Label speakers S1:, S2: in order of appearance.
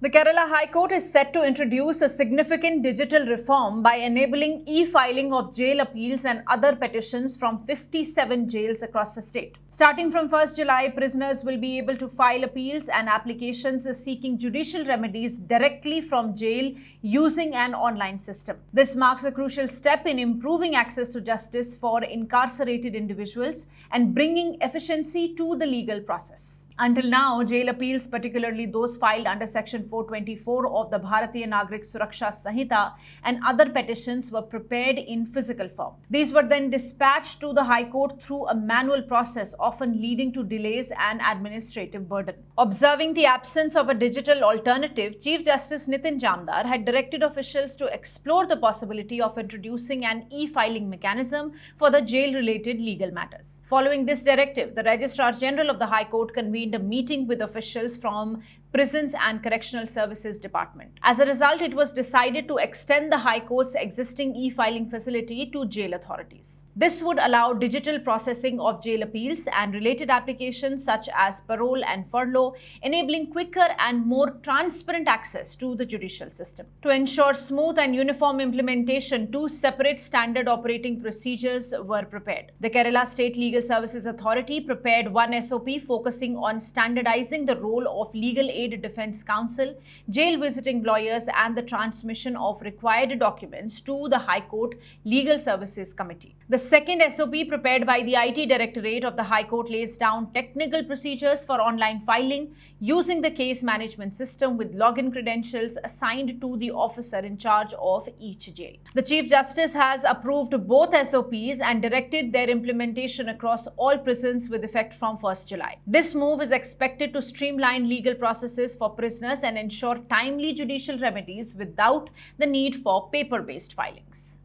S1: The Kerala High Court is set to introduce a significant digital reform by enabling e-filing of jail appeals and other petitions from 57 jails across the state. Starting from 1st July, prisoners will be able to file appeals and applications seeking judicial remedies directly from jail using an online system. This marks a crucial step in improving access to justice for incarcerated individuals and bringing efficiency to the legal process. Until now, jail appeals, particularly those filed under Section 424 of the Bharatiya Nagrik Suraksha Sanhita and other petitions were prepared in physical form. These were then dispatched to the High Court through a manual process, often leading to delays and administrative burden. Observing the absence of a digital alternative, Chief Justice Nitin Jamdar had directed officials to explore the possibility of introducing an e-filing mechanism for the jail-related legal matters. Following this directive, the Registrar General of the High Court convened a meeting with officials from Prisons and Correctional Services Department. As a result, it was decided to extend the High Court's existing e-filing facility to jail authorities. This would allow digital processing of jail appeals and related applications such as parole and furlough, enabling quicker and more transparent access to the judicial system. To ensure smooth and uniform implementation, two separate standard operating procedures were prepared. The Kerala State Legal Services Authority prepared one SOP focusing on standardizing the role of legal aid defense counsel, jail visiting lawyers, and the transmission of required documents to the High Court Legal Services Committee. The second SOP prepared by the IT Directorate of the High Court lays down technical procedures for online filing using the case management system with login credentials assigned to the officer in charge of each jail. The Chief Justice has approved both SOPs and directed their implementation across all prisons with effect from 1st July. This move is expected to streamline legal processes for prisoners and ensure timely judicial remedies without the need for paper-based filings.